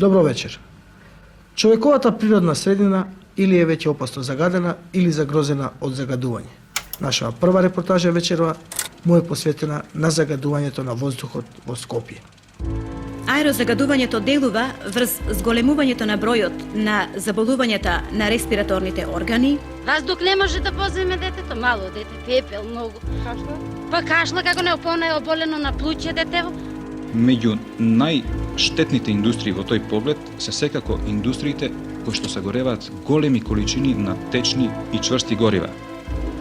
Добро вечер. Човековата природна средина или е веќе опасно загадена или загрозена од загадување. Нашава прва репортажа вечерва му е посветена на загадувањето на воздухот во Скопје. Аерозагадувањето делува врз зголемувањето на бројот на заболувањата на респираторните органи. Воздух не може да поземе детето, мало дете, пепел, многу. Кашла? Па кашла како не опона е оболено на плуќе детево. Меѓу најштетните индустрии во тој поглед се секако индустриите кои што сагореваат големи количини на течни и чврсти горива.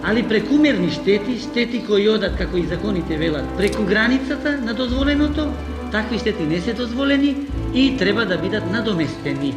Али прекумерни штети кои одат, како и законите велат, преку границата на дозволеното, такви штети не се дозволени и треба да бидат надоместени.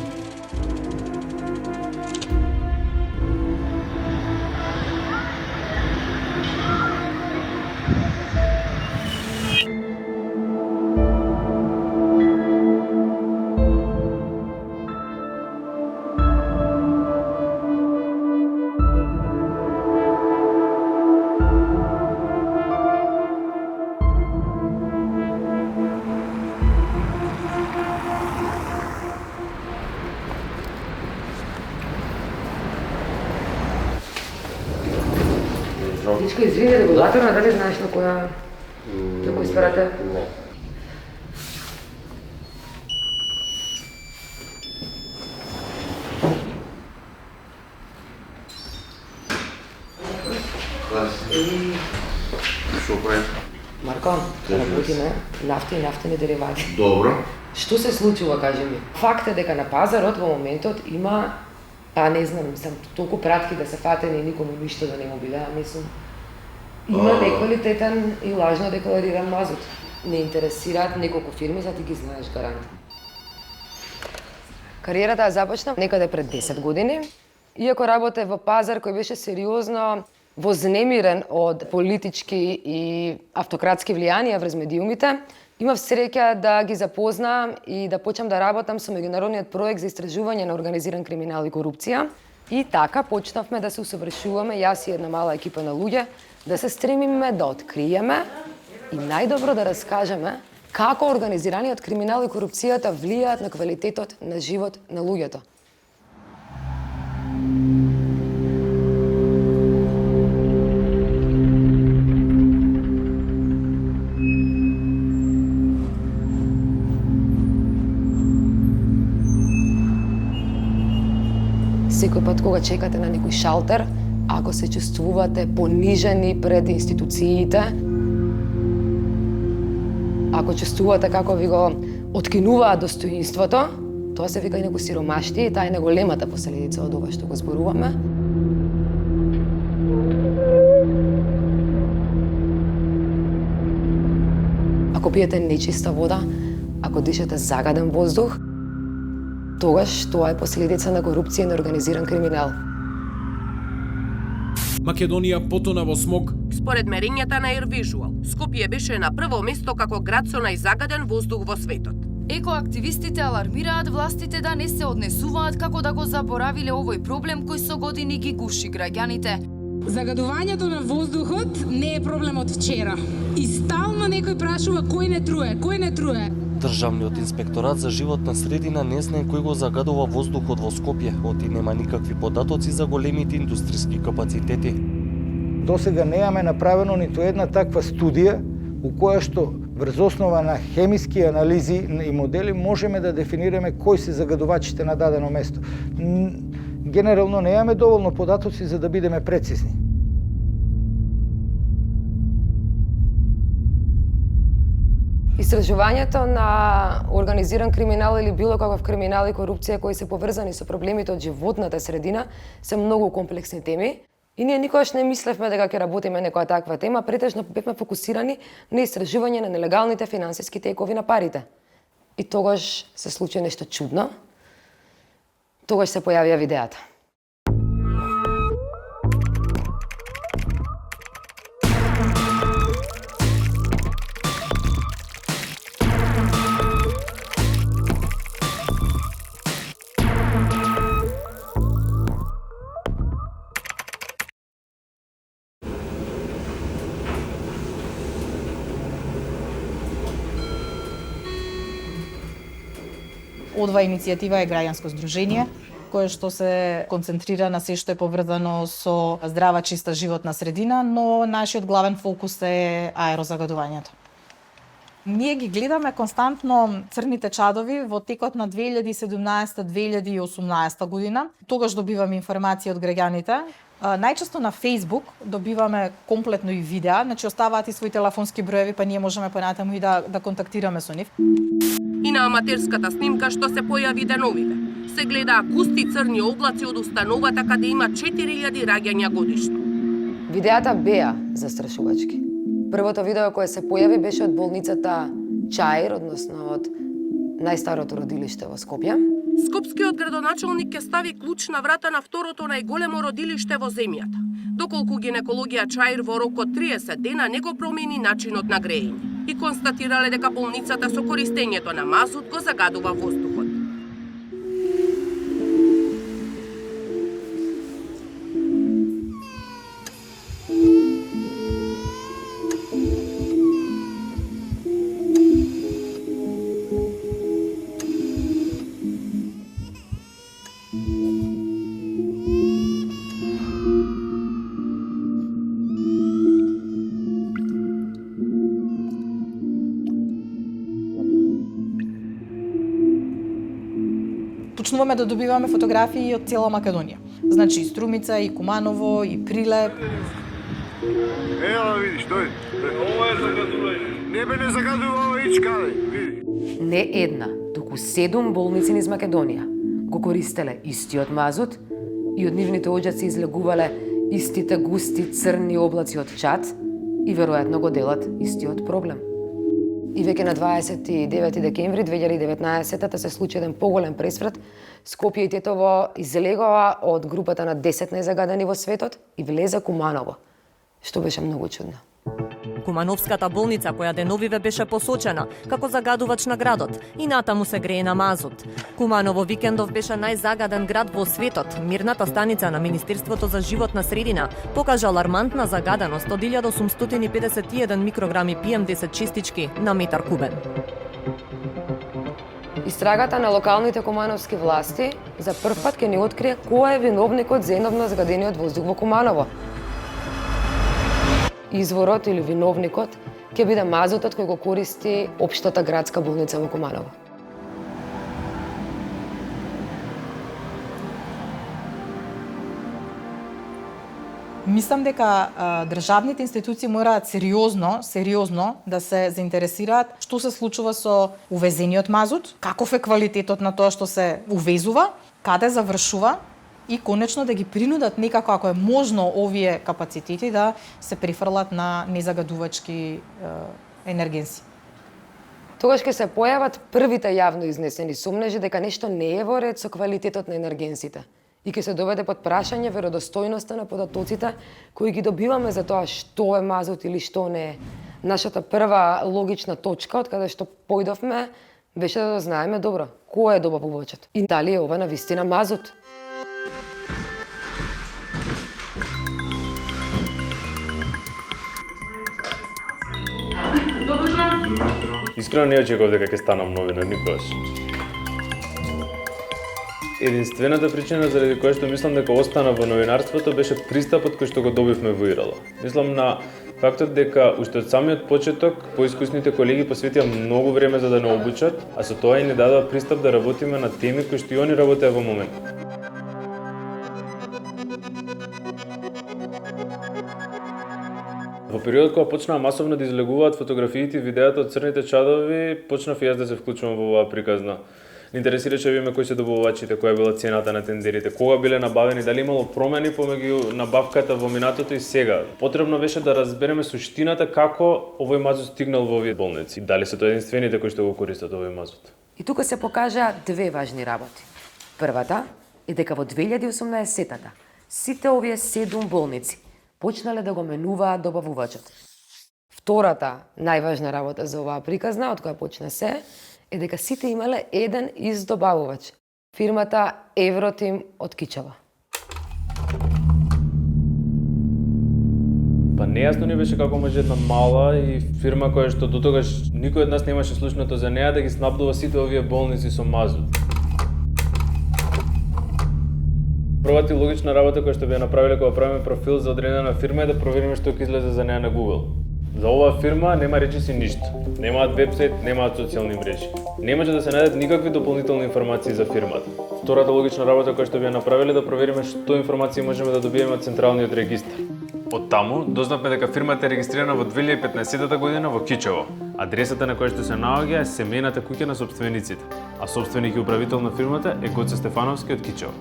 Дичко, извини, регулаторна, дали знаеш на која да го испарате? Не. Што правиш? Марко, работиме нафта и нафтени деривати. Добро. Што се случува, кажи ми? Факт е дека на пазарот во моментот има, не знам, сам толку пратки да се фатени и никому ништо да не му биде, мислам. Има неквалитетен и лажно деклариран мазут. Не интересираат неколку фирми, за ти ги знаеш гарант. Кариерата ја започна некаде пред 10 години. Иако работев во пазар кој беше сериозно вознемирен од политички и автократски влијанија врз медиумите, имав среќа да ги запознам и да почнам да работам со меѓународниот проект за истражување на организиран криминал и корупција. И така почнавме да се усовршуваме, јас и една мала екипа на луѓе, да се стремиме да откриеме и најдобро да раскажеме како организираниот криминал и корупцијата влијаат на квалитетот на живот на луѓето. Секој пат кога чекате на некој шалтер, ако се чувствувате понижени пред институциите, ако чувствувате како ви го откинуваат достоинството, тоа се вика и некој сиромаштија и таа е најголемата последица од ова што го зборуваме. Ако пиете нечиста вода, ако дишате загаден воздух, тогаш тоа е последица на корупција и на организиран криминал. Македонија потона во смог. Според мерењата на Airvisual, Скопје беше на прво место како град со најзагаден воздух во светот. Екоактивистите алармираат властите да не се однесуваат како да го заборавиле овој проблем кој со години ги гуши граѓаните. Загадувањето на воздухот не е проблем од вчера. И стално некој прашува кој не труе, кој не труе. Државниот инспекторат за животна средина не знае кој го загадува воздухот во Скопје, оти нема никакви податоци за големите индустријски капацитети. Досега неаме направено ниту една таква студија у која што врз основа на хемиски анализи и модели можеме да дефинираме кои се загадувачите на дадено место. Генерално неаме доволно податоци за да бидеме прецизни. Истражувањето на организиран криминал или било каков криминал и корупција кои се поврзани со проблемите од животната средина се многу комплексни теми. И ние никогаш не мислевме дека ќе работиме некоја таква тема, претежно бевме фокусирани на истражување на нелегалните финансиски текови на парите. И тогаш се случи нешто чудно. Тогаш се појавија видеата. Одва иницијатива е граѓанско здружение, кое што се концентрира на се што е поврзано со здрава, чиста животна средина, но нашиот главен фокус е аерозагадувањето. Ние ги гледаме константно црните чадови во текот на 2017-2018 година. Тогаш добиваме информации од граѓаните. Најчесто на Facebook добиваме комплетно и видеа, значи оставаат и свои телефонски броеви, па ние можеме понатаму и да контактираме со нив. И на аматерската снимка што се појави деновиве, се гледаа густи црни облаци од установата каде има 4000 раѓања годишно. Видеата беа застрашувачки. Првото видео кое се појави беше од болницата Чаир, односно од најстарото родилиште во Скопје. Скопскиот градоначалник ќе стави клуч на врата на второто најголемо родилиште во земјата, доколку гинекологија Чаир во рок од 30 дена не го промени начинот на грејење и констатирале дека болницата со користењето на мазут го загадува воздухот. Почнуваме да добиваме фотографии од цела Македонија. Значи и Струмица, и Куманово, и Прилеп. Ела видиш, тој. Ова е загадување. Не бе не загадува ова ичкаде, види. Не една, туку 7 болници низ Македонија го користеле истиот мазут и од нивните оџаци излегувале истите густи црни облаци од чад и веројатно го делат истиот проблем. И веќе на 29 декември 2019 се случи еден поголем пресврат. Скопје и Тетово излегува од групата на 10 најзагадени во светот и влезе Куманово, што беше многу чудно. Кумановската болница, која деновиве беше посочена како загадувач на градот, и натаму се грее на мазут. Куманово викендов беше најзагаден град во светот. Мирната станица на Министерството за животна средина покажа алармантна загаденост од 1851 микрограми PM10 чистички на метар кубен. Истрагата на локалните кумановски власти за прв пат ќе ни открие кој е виновникот за едновно загадениот воздух во Куманово. Изворот или виновникот ќе биде мазутот кој го користи општата градска болница во Куманово. Мислам дека државните институции мораат сериозно да се заинтересираат што се случува со увезениот мазут, каков е квалитетот на тоа што се увезува, каде завршува и конечно да ги принудат некако, ако е можно, овие капацитети да се префрлат на незагадувачки енергенси. Тогаш ќе се појават првите јавно изнесени сомнежи дека нешто не е во ред со квалитетот на енергенсите и ќе се доведе под прашање веродостојноста на податоците кои ги добиваме за тоа што е мазут или што не е. Нашата прва логична точка од каде што појдовме беше да знаеме добро кој е добавувачот и дали е ова навистина мазут. Искрено не очекував дека ќе станам новинар никогаш. Единствената причина заради која што мислам дека остана во новинарството беше пристапот кој што го добивме во ИРЛ. Мислам на фактот дека уште од самиот почеток поискусните колеги посветија многу време за да не обучат, а со тоа и ни дадоа пристап да работиме на теми кои што и они работеа во моментот. Во периодот кога почнаа масовно да излегуваат фотографиите и видеата од црните чадови, почнав и јас да се вклучувам во оваа приказна. Интересираше видиме кои се добавувачите, која била цената на тендерите, кога биле набавени, дали имало промени помеѓу набавката во минатото и сега. Потребно беше да разбереме суштината како овој мазут стигнал во овие болници, дали се тоа единствените кои што го користат овој мазут. И тука се покажаа две важни работи. Првата е дека во 2018-та сите овие 7 болници почнале да го менуваат добавувачот. Втората најважна работа за оваа приказна, од која почна се, е дека сите имале еден издобавувач. Фирмата Евротим од Кичево. Па нејасно ни беше како може една мала и фирма која што дотогаш никој од нас немаше слушнато за неа да ги снабдува сите овие болници со мазут. Првата и логична работа која што би ја направиле кога правиме профил за одредена фирма е да провериме што ќе излезе за неа на Google. За оваа фирма нема речиси ништо. Немаат вебсайт, немаат социјални мрежи. Не може да се најдат никакви дополнителни информации за фирмата. Втората логична работа која што би ја направиле да провериме што информации можеме да добиеме од централниот регистар. Од таму дознавме дека фирмата е регистрирана во 2015 година во Кичево. Адресата на која што се наоѓа е семејната куќа на сопствениците, а сопственик и управител на фирмата е Гоце Стефановски од Кичево.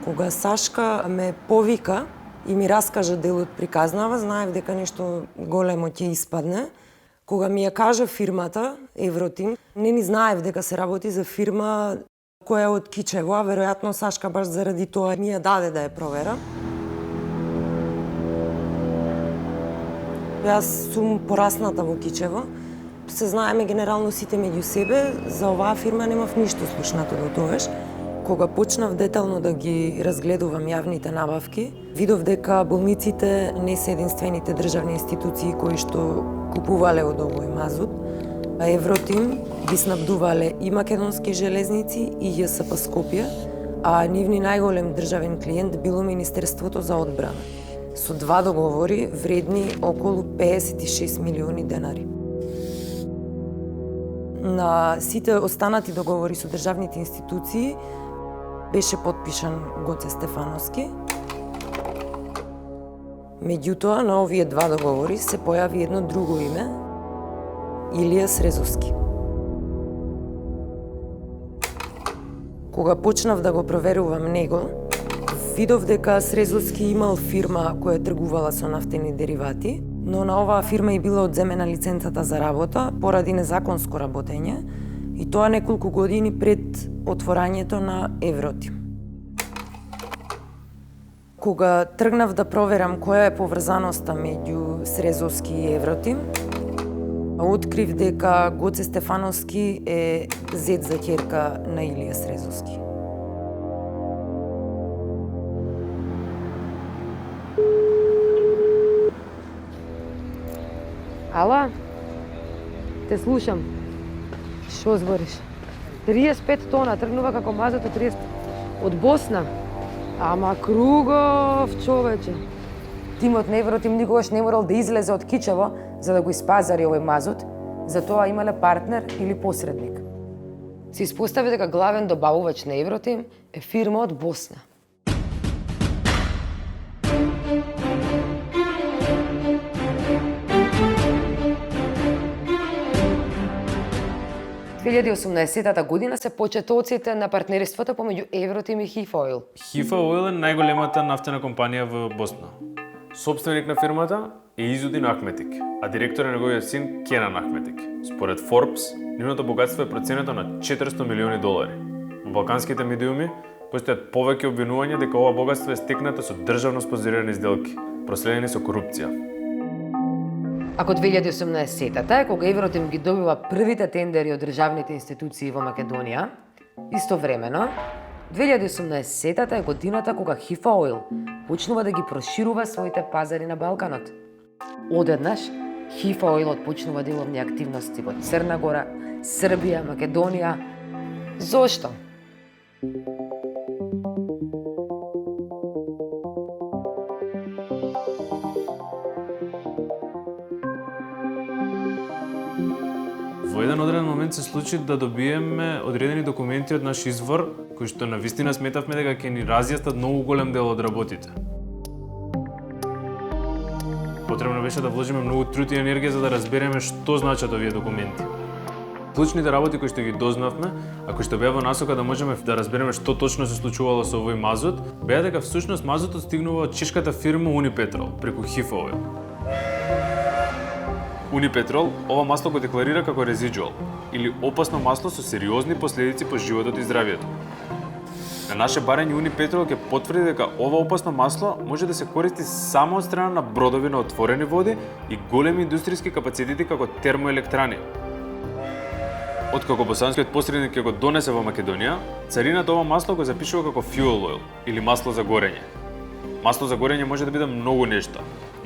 Кога Сашка ме повика и ми раскажа делот приказнава, знаев дека нешто големо ќе испадне. Кога ми ја кажа фирмата, Евротим, не ни знаев дека се работи за фирма која е од Кичево, а веројатно Сашка баш заради тоа ми ја даде да ја проверам. Јас сум порасната во Кичево. Се знаеме генерално сите меѓу себе, за оваа фирма немав ништо слушнато до тогаш. Кога почнав детално да ги разгледувам јавните набавки, видов дека болниците не се единствените државни институции кои што купувале од овој мазут. Евротим ги снабдувале и Македонски железници и ЈСП Скопје, а нивни најголем државен клиент било Министерството за одбрана, со 2 договори вредни околу 56 милиони денари. На сите останати договори со државните институции беше подпишан Гоце Стефановски. Меѓутоа, на овие 2 договори се појави едно друго име, Илија Срезовски. Кога почнав да го проверувам него, видов дека Срезовски имал фирма која тргувала со нафтени деривати, но на оваа фирма и била одземена лиценцата за работа поради незаконско работење, и тоа неколку години пред отворањето на Евротим. Кога тргнав да проверам која е поврзаноста меѓу Срезовски и Евротим, открив дека Гоце Стефановски е зет за ќерка на Илија Срезовски. Ала? Те слушам. Шо збориш? 35 тона тргнува како мазот од 30 од Босна. Ама кругов, човече. Тимот на Евротим никогаш не морал да излезе од Кичево за да го испазари овој мазот, затоа имале партнер или посредник. Се испостави дека главен добавувач на Евротим е фирма од Босна. В 2018 година се почетоците на партнерството помеѓу Евротим и Хифа Ойл. Хифа Ойл е најголемата нафтена компанија во Босна. Собственик на фирмата е Изудин Ахметик, а директор е неговиот син Кенан Ахметик. Според Forbes, нивното богатство е проценето на $400 милиони. Во балканските медиуми постојат повеќе обвинувања дека ова богатство е стекнато со државно спонзорирани сделки, проследени со корупција. Ако 2018-та е кога Евротим ги добива првите тендери од државните институции во Македонија, истовремено 2018-та е годината кога Хифа Ойл почнува да ги проширува своите пазари на Балканот. Одеднаш, Хифа Ойл почнува деловни активности во Црна Гора, Србија, Македонија. Зошто? Во еден одреден момент се случи да добиеме одредени документи од наш извор, кои што навистина сметавме дека ќе ни разјаснат многу голем дел од работите. Потребно беше да вложиме многу труд и енергија за да разбереме што значат овие документи. Клучните работи кои што ги дознавме, а кои што беа во насока да можеме да разбереме што точно се случувало со овој мазут, беа дека всушност мазутот стигнува од чешката фирма Унипетрол преку Хифа Ойл. Унипетрол, ова масло го декларира како резидуал, или опасно масло со сериозни последици по животот и здравието. На наше барање Унипетрол ќе потврди дека ова опасно масло може да се користи само од страна на бродови на отворени води и големи индустријски капацитети како термоелектрани. Откако босанскиот посредник ќе го донесе во Македонија, царината ова масло го запишува како fuel oil или масло за горење. Масло за горење може да биде многу нешта,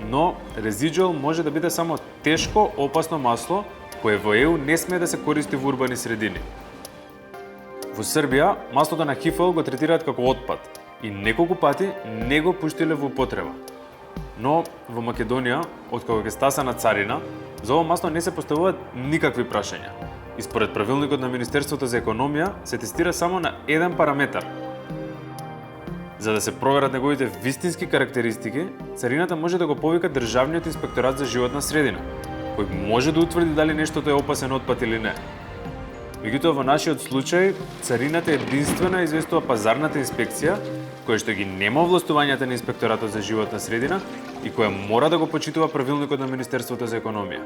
но резидуал може да биде само тешко, опасно масло кое во ЕУ не смее да се користи во урбани средини. Во Србија, маслото на ХФЛ го третираат како отпад и неколку пати не го пуштиле во употреба. Но во Македонија, откако ќе стасана царина, за ово масло не се поставуваат никакви прашања. И според правилникот на Министерството за економија се тестира само на еден параметар. За да се проверат неговите вистински карактеристики, царината може да го повика Државниот инспекторат за животна средина, кој може да утврди дали нештото е опасен отпад или не. Меѓутоа, во нашиот случај, царината единствена известува пазарната инспекција, која што ги нема овластувањата на Инспекторатот за животна средина и која мора да го почитува правилникот на Министерството за економија.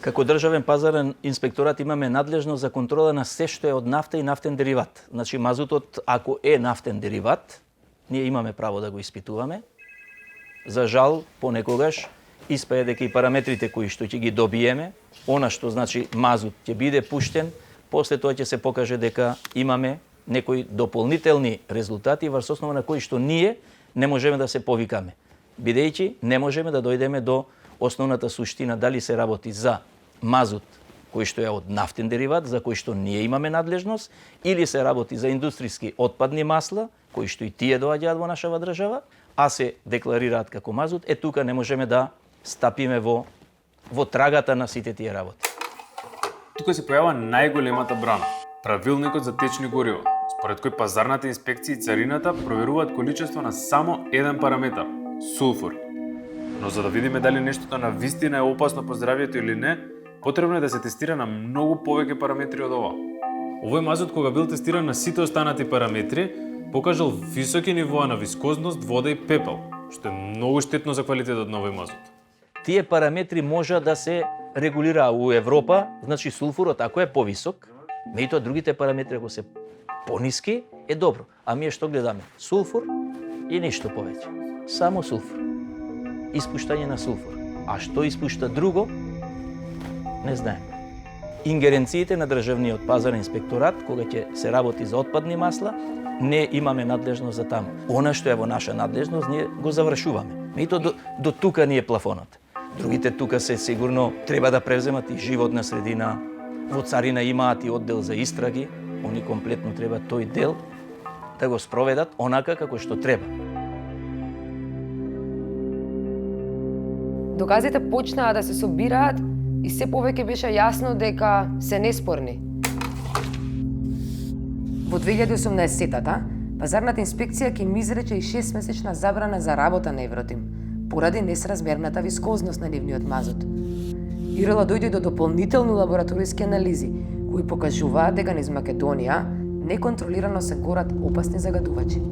Како државен пазарен инспекторат имаме надлежност за контрола на се што е од нафта и нафтен дериват. Значи, мазутот, ако е нафтен дериват, ние имаме право да го испитуваме. За жал, понекогаш, испае дека и параметрите кои што ќе ги добиеме, она што значи мазут ќе биде пуштен, после тоа ќе се покаже дека имаме некои дополнителни резултати врз основа на кои што ние не можеме да се повикаме. Бидејќи не можеме да дојдеме до основната суштина дали се работи за мазут кој што е од нафтен дериват, за кој што ние имаме надлежност, или се работи за индустријски отпадни масла, кои што и тие доаѓаат во нашава држава, а се декларираат како мазут, тука не можеме да стапиме во трагата на сите тие работи. Тука се појава најголемата брана – правилникот за течни горива, според кој пазарната инспекција и царината проверуваат количество на само еден параметар – сулфур. Но за да видиме дали нештото на вистина е опасно по здравието или не, потребно е да се тестира на многу повеќе параметри од ова. Овој мазут кога бил тестиран на сите останати параметри, покажал високи нивоа на вискозност, вода и пепел, што е многу штетно за квалитетот на овој мазут. Тие параметри може да се регулира у Европа, значи сулфурот ако е повисок, меѓутоа другите параметри ако се пониски, е добро. А ние што гледаме? Сулфур и ништо повеќе. Само сулфур. Испуштање на сулфур. А што испушта друго? Не знаеме. Ингеренциите на Државниот пазарен инспекторат, кога ќе се работи за отпадни масла, не имаме надлежност за таму. Она што е во наша надлежност, ние го завршуваме. Меѓутоа до тука ни е плафонот. Другите тука се сигурно треба да превземат и животна средина. Во царина имаат и оддел за истраги. Они комплетно треба тој дел да го спроведат онака како што треба. Доказите почнаа да се собираат и се повеќе беше јасно дека се неспорни. Во 2018-та, пазарната инспекција ќе им изрече и 6-месечна забрана за работа на Евротим, поради несразмерната вискозност на нивниот мазут. ИРЛ дојде до дополнителни лабораториски анализи, кои покажуваат дека низ Македонија неконтролирано се горат опасни загадувачи.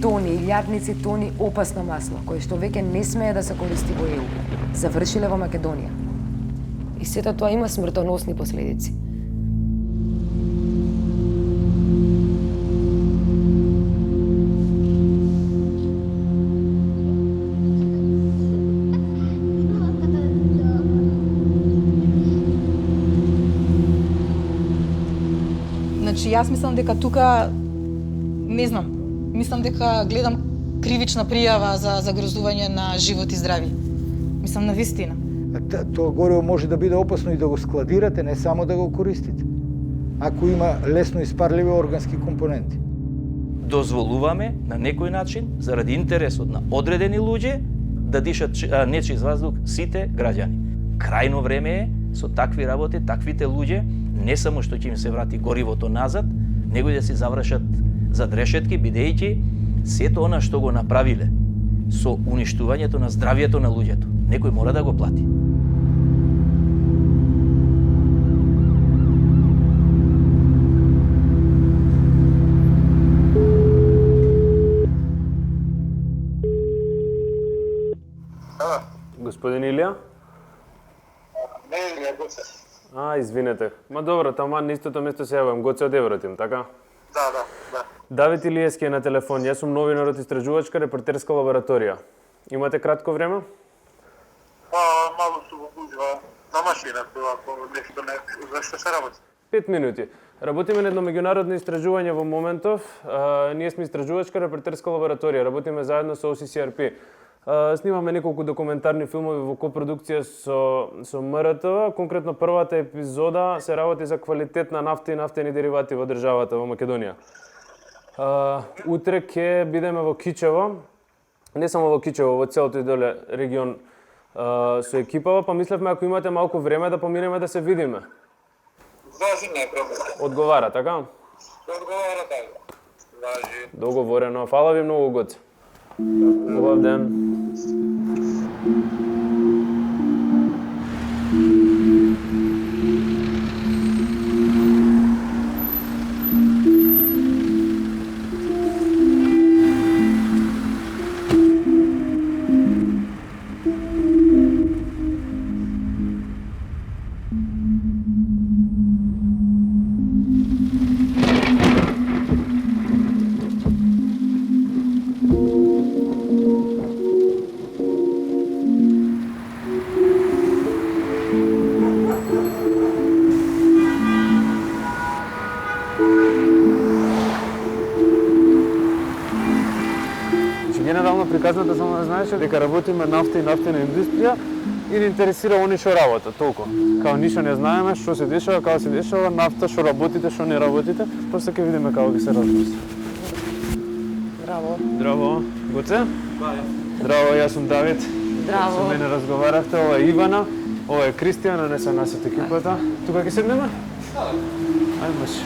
Тони, илјадници тони опасно масло, кое што веќе не смее да се користи во ЕУ, завршиле во Македонија. И сето тоа има смртоносни последици. Значи, јас мислам дека тука, не знам, мислам дека гледам кривична пријава за загрозување на живот и здравје. Мислам на вистина. Тоа гориво може да биде опасно и да го складирате, не само да го користите. Ако има лесно испарливи органски компоненти. Дозволуваме на некој начин, заради интересот на одредени луѓе, да дишат нечист воздух сите граѓани. Крајно време е со такви работи, таквите луѓе, не само што ќе им се врати горивото назад, него и да се завршат зад решетки, бидејќи сето она што го направиле со уништувањето на здравјето на луѓето, некој мора да го плати. Господин Илија? Не, Гоце. Извинете. Ма добро, тама на истото место се јавувам. Гоце од Евротим, така? Да. Давид Илиевски е на телефон. Јас сум новинар од истражувачка репортерска лабораторија. Имате кратко време? Па, мало су го гужва на машината, ако нешто не... Зашто се работи? 5 минути. Работиме на едно меѓународно истражување во моментов. Ние сме истражувачка репортерска лабораторија. Работиме заедно со OCCRP. Снимаме неколку документарни филмови во копродукција со МРТВ. Конкретно првата епизода се работи за квалитет на нафта и нафтени деривати во државата, во Македонија. Утре ќе бидеме во Кичево. Не само во Кичево, во целото и доле регион со екипава, па мислевме ако имате малку време да поминеме да се видиме. Важи, не е проблем. Одговара, така? Одговара, така. Важи. Договорено. Фала ви многу, Гоце. Убав ден. Генерално приказната само да знаеш дека работиме нафта и нафтена индустрија и ни интересира они што работат, толку. Као ништо не знаеме што се дешава, како се дешава, нафта, што работите, што не работите, после ќе видиме како ги се развива. Здраво. Здраво. Гоце? Здраво, јас сум Давид. Здраво. Со мене разговарахте, ова е Ивана, ова е Кристијана, не се нас од екипата. Тука ќе седнеме? Ајде, може.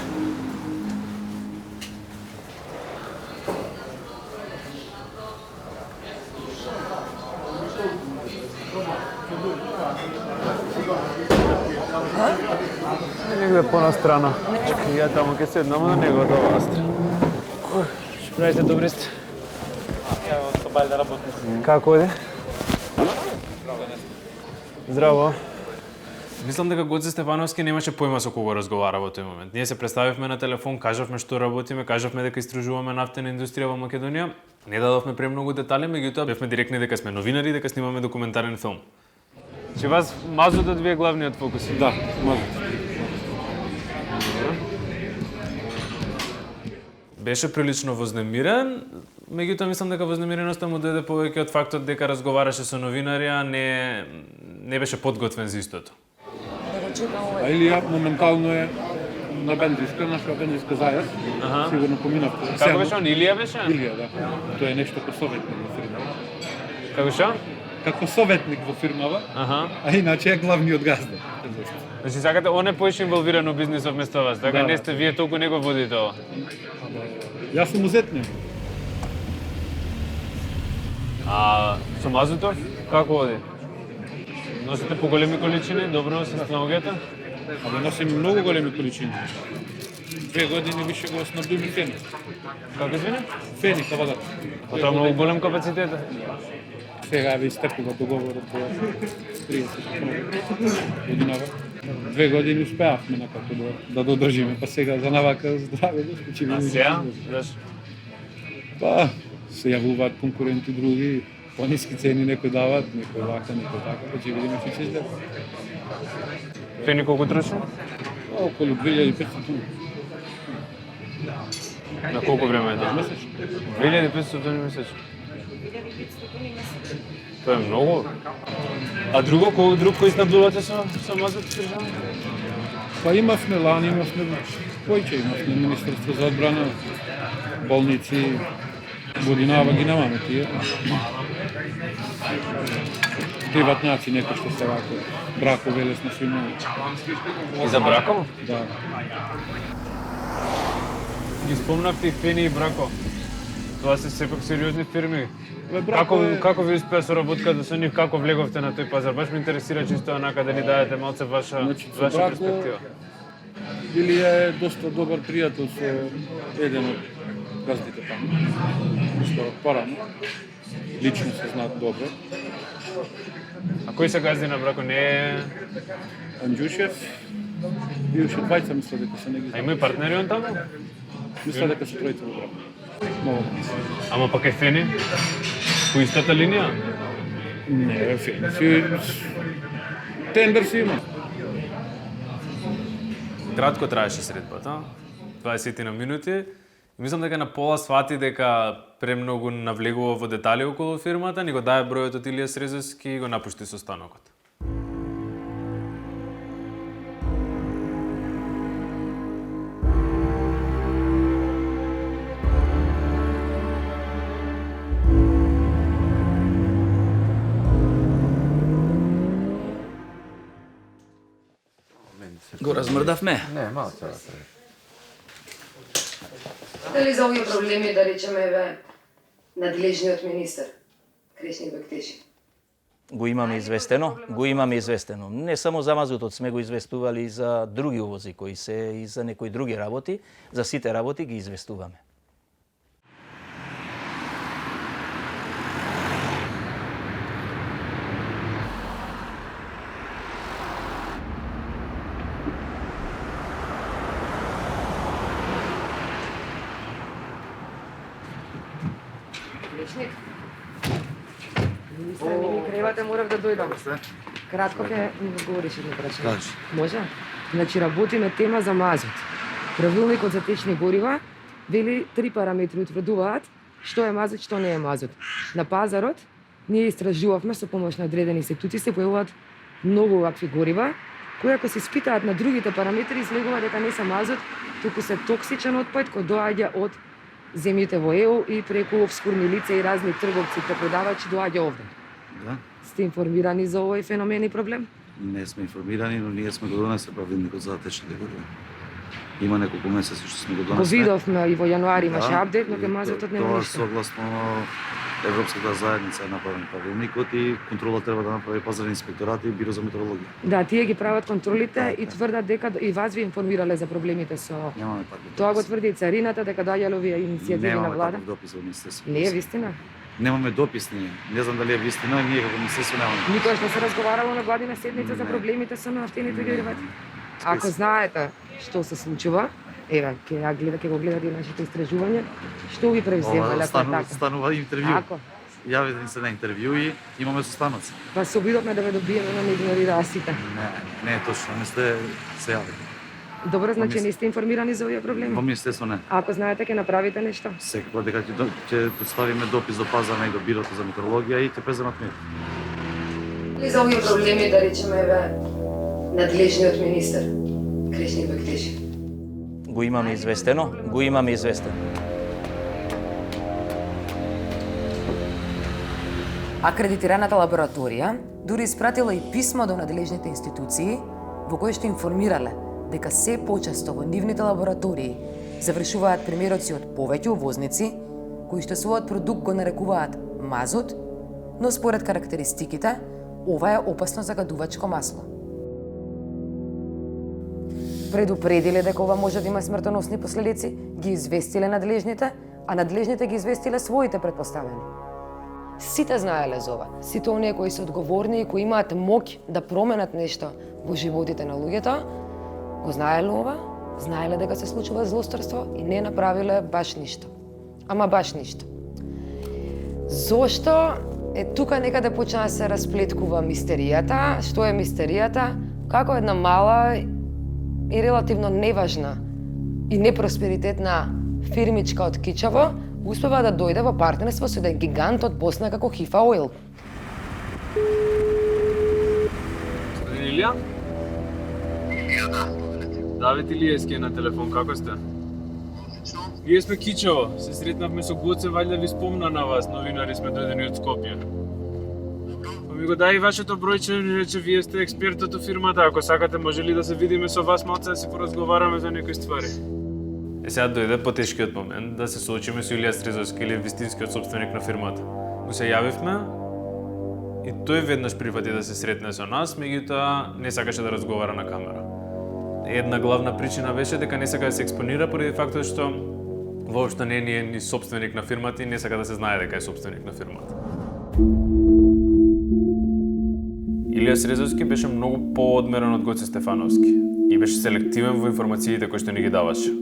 Негде понастрана. Чекай, ја таму ќе седнам на неговата оваа страна. Што правите, добри сте? Ја со бајле да работим. Како оди? Здраво. Мислам дека Гоце Стефановски немаше појма со кого разговара во тој момент. Ние се представивме на телефон, кажавме што работиме, кажавме дека истражуваме нафтена индустрија во Македонија. Не дадовме премногу детали, меѓутоа бевме директни дека сме новинари, дека снимаме документарен филм. Че вас мазутот ви е главниот фокус? Да, мазутот. Беше прилично вознемирен, меѓутоа мислам дека вознемиреноста му дојде повеќе од фактот дека разговараше со новинари, а не беше подготвен за истото. А Илија моментално е на Бендриска, наша Бендриска зајас. Сигурно поминавте. Како беше он? Илија беше? Илија, да. Тој е нешто како советник во фирмава. Како што? Како советник во фирмава, а иначе е главниот газда. Значи сакате он е поише инволвиран во бизнисот место вас, така не сте вие толку него водите ова. Јас сум узетник. А со мазутов како води? Носите по големи количини, добро се снаоѓате? Абе носим многу големи количини. 2 години више го снабдуваме фени. Како извини? Фени, вода. А тоа многу голем капацитет. Сега ви истекува договорот по 30 годинава. 2 години успеавме некако да додржиме, па сега за навака здраве да скочиме. А сега? Зашто? Па, се јавуваат конкуренти други, по-ниски цени некој дават, некој вака, некој така, па ќе видиме што ќе излезе. Фени колку троши? Околу 2500 тони. На колку време е тоа? Месечно. 2500 тони месечно. Тоа е многу. А друг кој снабдувате со мазут држава? Па имавме лани, имавме поиќе, имавме Министерство за одбрана, болници, годинава ги немаме тие. Приватњаци некои што се вако, Брако, Велесна со имаме. И за Брако? Да. Ги спомнавте и Фени и Брако. Тоа се сепак сериозни фирми. Како ви успеа соработката со нив, како влеговте на тој пазар? Баш ме интересира чисто онака да ни дадете малце ваша перспектива. Илија е доста добар пријател со еден од газдите таму. Што порано. Лично се знаат добро. А кој се газди на Брако? Не е... Анџушев и уште двајца мисля дека се не ги знаат. А има и партнери он таму? Мисля дека се тројца во Брако. Много. Ама пак е Фени? По истата линија? Не, си тендер си има. Кратко траеше средбата, 20 на минути. Мислам дека на пола свати дека премногу навлегува во детали околу фирмата, ни го даде бројот од Илија Срезовски и го напушти состанокот. Го размрдавме? Не, малку треба. Дали за овие проблеми, да речеме, еве, надлежниот министер, Кришни Бектеши? Го имаме известено. Не само за мазутот сме го известували и за други увози кои се и за некои други работи, за сите работи ги известуваме. Министре, ми кревате, морав да дојдам. Кратко ќе ми одговориш едно прашање. Може? Значи, работиме тема за мазут. Правилникот за течни горива вели 3 параметри утврдуваат што е мазут, што не е мазут. На пазарот ние истражувавме со помош на одредени институции се појавуваат многу вакви горива кои ако се испитаат на другите параметри излегува дека не се мазут, туку се токсичен отпад кој доаѓа од земјите во ЕУ и преку обскурни лица и разни трговци, препродавачи доаѓа овде. Да. Сте информирани за овој феномен и проблем? Не сме информирани, но ние сме го донесли правилникот за течните горива. Има неколку месеци што сме го Го донесли. видовме и во јануари имаше Да, апдейт, но ке мазутот нема Тоа ништо. согласно Европската заедница е направен правилникот и контрола треба да направи пазарен инспекторат и бюро за метеорологија. Да, тие ги прават контролите и тврдат дека и вас ви информирале за проблемите со... Немаме таков. Тоа го тврди и царината дека доаѓале овие иницијативи на Немаме влада. таков допис во министерството. Не е вистина. Немаме допис ние. Не знам дали е вистина, ние како министерство немаме. Никогаш не се разговарало на владина седница за проблемите со нафтените деривати. Ако знаете што се случува, еве, ќе го гледате и нашите истражувања, што ви превземале ако е така? Станува интервју. Ако? Јавите ни се на интервју и имаме состаноци. Па се обидовме да ве добиеме, но не игнорираа сите. Не е точно, не сте се јавили. Добро, значи не сте информирани за овие проблеми? Во министерство не. Ако знаете, ќе направите нешто. Секако дека ќе доставиме допис до пазарна и до бирото за метеорологија и ќе преземат мер. Или за овие проблеми, да речеме, еве, надлежниот министер, Кришни Бектеши? Го имаме известено. Акредитираната лабораторија дури испратила и писмо до надлежните институции во кој што информирале дека се почесто во нивните лаборатории завршуваат примероци од повеќе увозници кои што својот продукт го нарекуваат мазут, но според карактеристиките ова е опасно загадувачко масло. Предупредиле дека ова може да има смртоносни последици, ги известиле надлежните, а надлежните ги известиле своите предпоставени. Сите знаеле за ова. Сите оние кои се одговорни и кои имаат моќ да променат нешто во животите на луѓето, го знаеле ова, знаеле дека се случува злосторство и не направиле баш ништо. Ама баш ништо. Зошто е тука некаде почна да се расплеткува мистеријата? Што е мистеријата? Како една мала и релативно неважна и непросперитетна фирмичка од Кичево успева да дојде во партнерство со еден гигант од Босна како Хифа Ойл. Господин Илија? Давид Илиевски е на телефон, како сте? Ние сме Кичево, се сретнавме со Гоце, вајде ви спомна на вас, новинари сме дојдени од Скопје. Па ми го дај и вашето бројче, ни рече, вие сте експертот од фирмата, ако сакате може ли да се видиме со вас малце да си поразговараме за некои ствари. Сега дојде потешкиот момент да се соочиме со Илија Срезовски или вистинскиот собственик на фирмата. Му се јавивме и тој веднаш прифати да се сретне со нас, меѓутоа не сакаше да разговара на камера. Една главна причина беше дека не сака да се експонира поради фактот што воопшто не е ни собственик на фирмата и не сака да се знае дека е собственик на фирмата. Илија Срезовски беше многу поодмерен од Гоце Стефановски и беше селективен во информациите кои што ни ги даваше.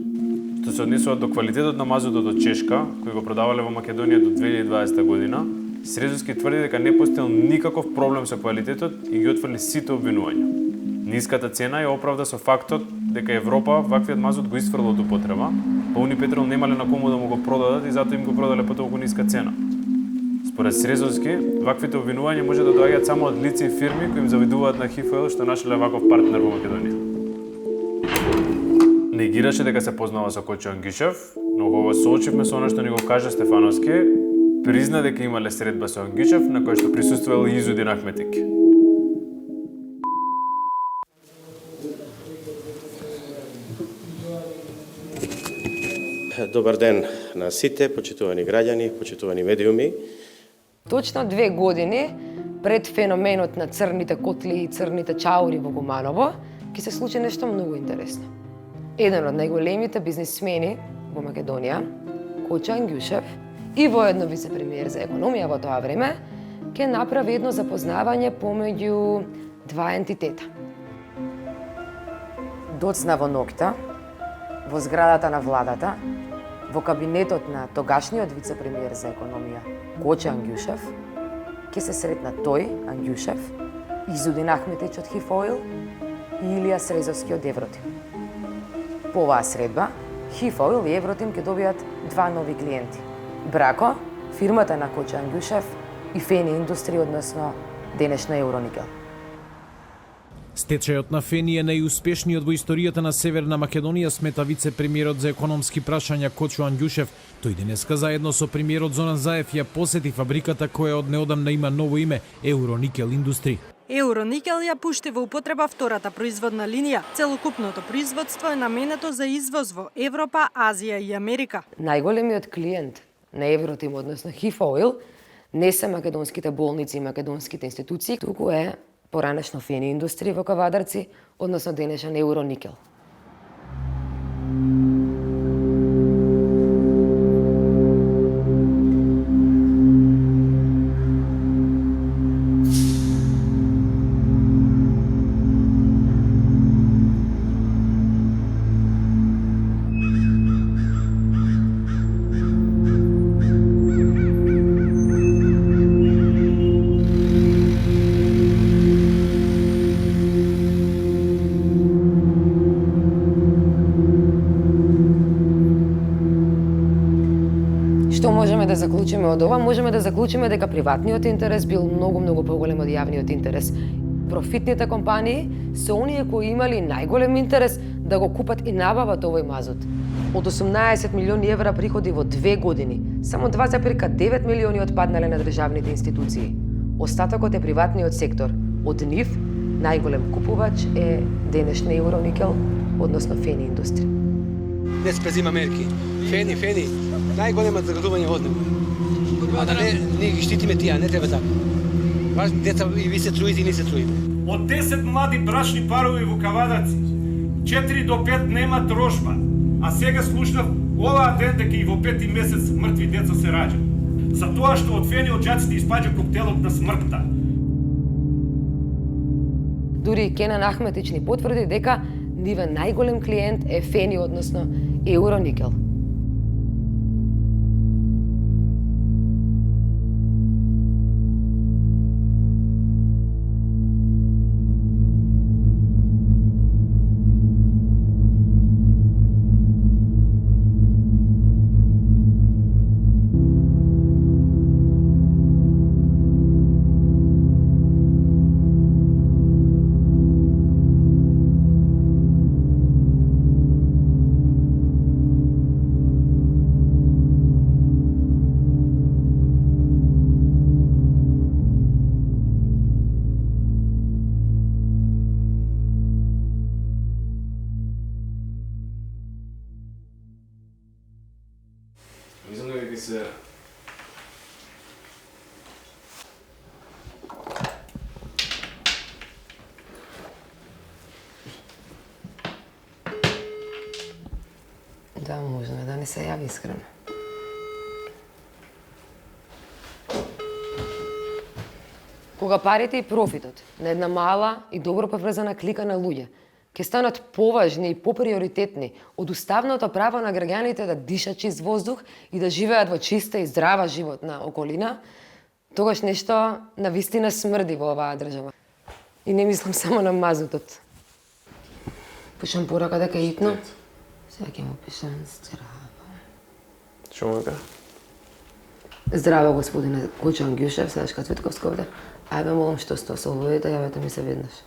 Што се однесува до квалитетот на мазутот од Чешка, кој го продавале во Македонија до 2020 година, Срезовски тврди дека не постоел никаков проблем со квалитетот и ги отфрли сите обвинувања. Ниската цена ја оправда со фактот дека Европа ваквиот мазут го исфрла од употреба, па Унипетрол немале на кому да му го продадат и затоа им го продале по толку ниска цена. Според Срезовски, ваквите обвинувања може да доаѓаат само од лица и фирми кои им завидуваат на ХИФО што нашле ваков партнер во Македонија. Негираше дека се познава со Кочо Ангишев, но кога се соочивме со она што ни го кажа Стефановски, призна дека имале средба со Ангишев на која што присуствувал и Изудин Ахметик. Добар ден на сите, почитувани граѓани, почитувани медиуми. Точно 2 години пред феноменот на црните котли и црните чаури во Куманово, ќе се случи нешто многу интересно. Еден од најголемите бизнисмени во Македонија, Кочо Ангишев, и воедно вице-премиер за економија во тоа време, ќе направи едно запознавање помеѓу два ентитета. Доцна во ноќта, во зградата на владата, во кабинетот на тогашниот вице-премиер за економија Кочо Ангишев, ќе се сретна тој, Ангишев, Изудин Ахметич од ХИФОИЛ и Илија Срезовски од Евротим. По оваа средба, ХИФОИЛ и Евротим ќе добијат два нови клиенти. Брако, фирмата на Кочо Ангишев и Фени Индустрија, односно денешна Евроникел. Стечајот на Фени е најуспешниот во историјата на Северна Македонија, смета вице-премиерот за економски прашања Кочо Ангишев. Тој денеска заедно со премиерот Зоран Заев ја посети фабриката која од неодамна има ново име Евроникел Индустри. Евроникел ја пушти во употреба втората производна линија. Целокупното производство е наменето за извоз во Европа, Азија и Америка. Најголемиот клиент на Евротим, односно ХИФОИЛ, не се македонските болници и македонските институции, туку е поранешно Фени Индустрија во Кавадарци, односно денешен Евроникел. Што можеме да заклучиме од ова? Можеме да заклучиме дека приватниот интерес бил многу поголем од јавниот интерес. Профитните компании се оние кои имали најголем интерес да го купат и набават овој мазут. Од 18 милиони евра приходи во 2 години, само 2,9 милиони отпаднале на државните институции. Остатокот е приватниот сектор. Од нив најголем купувач е денешна Евроникел, односно Фени Индустри. Днес презима мерки. Фени, најголема загадување од него. А да не ги штитиме тие, не треба така. Важни деца и ви се труите и не се труите. Од 10 млади брачни парови во Кавадаци, 4 до 5 нема трошба, а сега слушнав оваа ден дека и во 5 месец мртви деца се раѓа. За тоа што од Фени од џаците испаѓа коктелот на смртта. Дури Кенан Ахметич ни потврди дека нивен најголем клиент е Фени, односно Евроникел. Мислам дека ќе се Да, можно да не се јави искрено. Кога парите и профитот на една мала и добро поврзана клика на луѓе ќе станат поважни и поприоритетни од уставното право на граѓаните да дишат чист воздух и да живеат во чиста и здрава животна околина, тогаш нешто навистина смрди во оваа држава. И не мислам само на мазутот. Пишам порака дека е итно. Сега ќе му пишам здраво. Што му кажа? Здраво, господине Кочан Ѓушев, Селешка Цветковска овде. Ајде, молам, што сте се обидите, јавете ми се веднаш.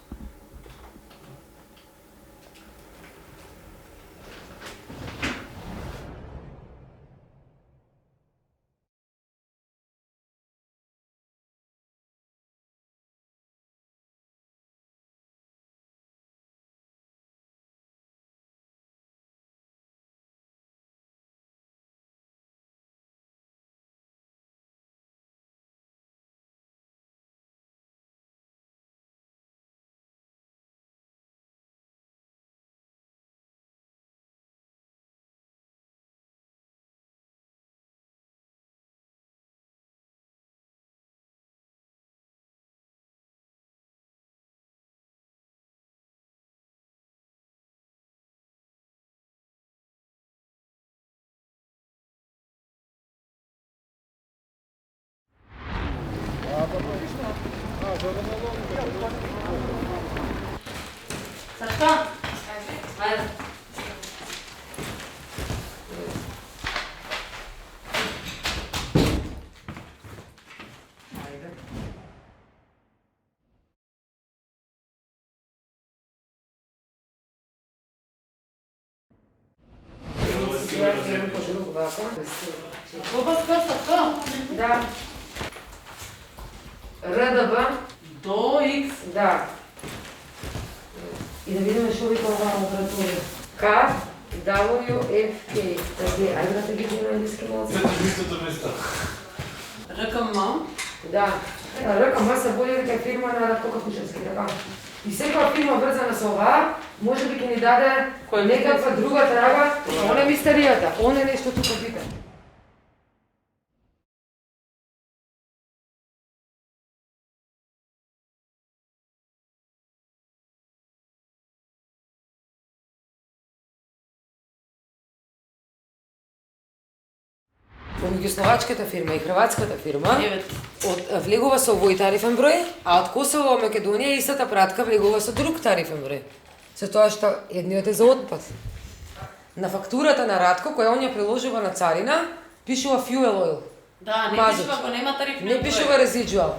Сашка? Ајде. Обаска, Сашка? Да. РДБ До X. Да. И да видиме што вика оваа апаратура. К, W, F, K. Ајде да те ги на англиски малце. Истото место. РКМ. Да. РКМ се бои дека е фирма на Радко Капушевски, така. И секоја фирма врзана со оваа, може би ќе ни даде некаква друга трага, она е мистеријата, она е нешто тука пита. Помеѓу словачката фирма и хрватската фирма влегува со овој тарифен број, а од Косово во Македонија истата пратка влегува со друг тарифен број. Со тоа што едниот е за отпад. На фактурата на Радко, која он ја приложува на царина, пишува fuel oil. Да, не мазут. пишува, ако нема тарифен број. Не пишува residual.